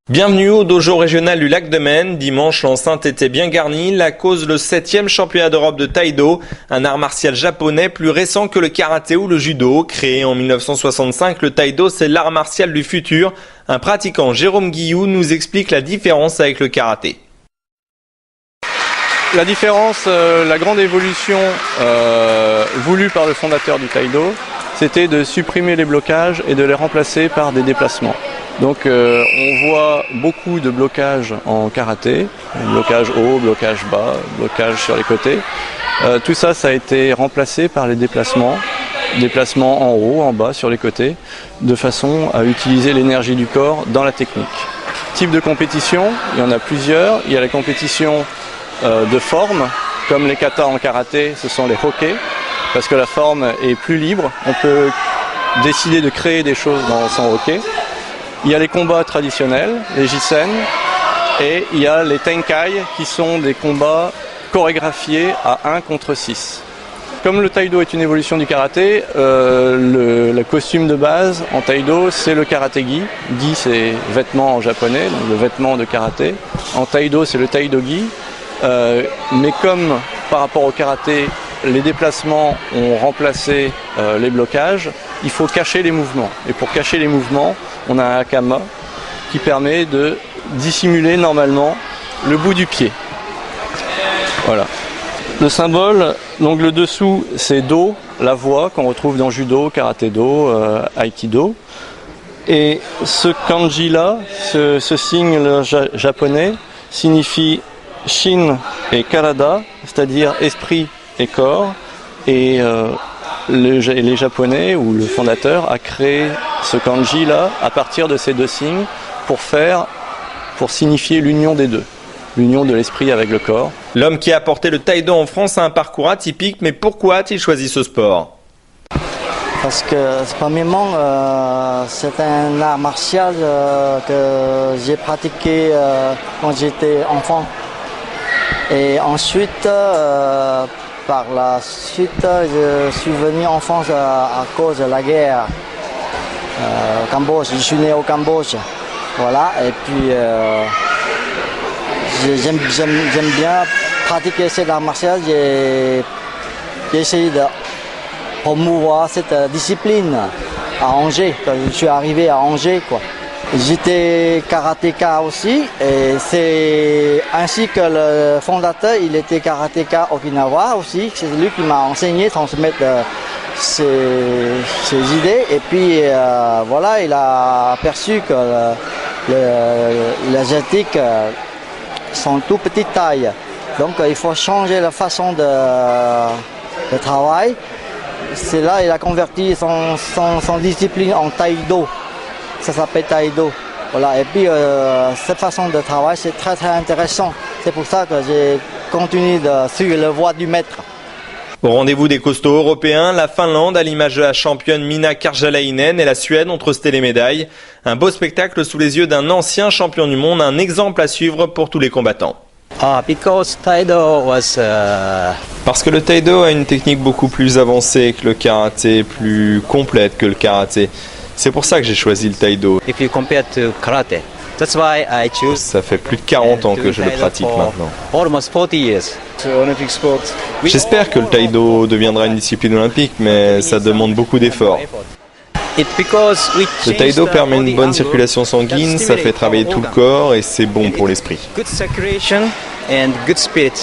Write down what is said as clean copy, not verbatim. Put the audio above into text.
Bienvenue au dojo régional du Lac de Maine. Dimanche, l'enceinte était bien garnie. La cause, le 7e championnat d'Europe de taïdo, un art martial japonais plus récent que le karaté ou le judo. Créé en 1965, le taïdo, c'est l'art martial du futur. Un pratiquant, Jérôme Guillou, nous explique la différence avec le karaté. La différence, la grande évolution voulue par le fondateur du taïdo, c'était de supprimer les blocages et de les remplacer par des déplacements. Donc on voit beaucoup de blocages en karaté, blocage haut, blocage bas, blocage sur les côtés. Tout ça, ça a été remplacé par les déplacements en haut, en bas, sur les côtés, de façon à utiliser l'énergie du corps dans la technique. Type de compétition, il y en a plusieurs. Il y a la compétition de forme, comme les katas en karaté, ce sont les hoké, parce que la forme est plus libre. On peut décider de créer des choses dans son hoké. Il y a les combats traditionnels, les jisen, et il y a les tenkai, qui sont des combats chorégraphiés à 1 contre 6. Comme le taïdo est une évolution du karaté, le costume de base en taïdo, c'est le karate-gi. Gi, c'est vêtements en japonais, donc le vêtement de karaté. En taïdo, c'est le taïdo-gi. Mais comme par rapport au karaté, les déplacements ont remplacé les blocages, il faut cacher les mouvements. Et pour cacher les mouvements, on a un hakama qui permet de dissimuler normalement le bout du pied. Voilà. Le symbole, donc le dessous, c'est Do, la voix qu'on retrouve dans judo, karaté-do, aikido. Et ce kanji-là, ce signe japonais, signifie Shin et Karada, c'est-à-dire esprit et corps. Et les Japonais, ou le fondateur, a créé ce kanji-là à partir de ces deux signes pour signifier l'union des deux, l'union de l'esprit avec le corps. L'homme qui a porté le taïdo en France a un parcours atypique, mais pourquoi a-t-il choisi ce sport ? Parce que, premièrement, c'est un art martial que j'ai pratiqué quand j'étais enfant. Et ensuite, par la suite, je suis venu en France à cause de la guerre au Cambodge. Je suis né au Cambodge. Voilà, et puis j'aime bien pratiquer cet art martial. J'ai essayé de promouvoir cette discipline à Angers, quand je suis arrivé à Angers, quoi. J'étais karatéka aussi, et c'est ainsi que le fondateur, il était karatéka Okinawa aussi. C'est lui qui m'a enseigné, transmettre ses idées. Et puis voilà, il a aperçu que les Asiatiques sont tout petite taille. Donc il faut changer la façon de travail. C'est là qu'il a converti son discipline en taïdo. Ça s'appelle taïdo. Voilà. Et puis cette façon de travail, c'est très très intéressant. C'est pour ça que j'ai continué de suivre la voie du maître. Au rendez-vous des costauds européens, la Finlande à l'image de la championne Minna Karjalainen et la Suède ont trusté les médailles. Un beau spectacle sous les yeux d'un ancien champion du monde, un exemple à suivre pour tous les combattants. Parce que le taïdo a une technique beaucoup plus avancée que le karaté, plus complète que le karaté. C'est pour ça que j'ai choisi le taïdo. If you compare to karate, that's why I choose. Ça fait plus de 40 ans que je le pratique maintenant. Almost 40 years. J'espère que le taïdo deviendra une discipline olympique, mais ça demande beaucoup d'efforts. Le taïdo permet une bonne circulation sanguine, ça fait travailler tout le corps et c'est bon pour l'esprit. Good circulation and good spirit.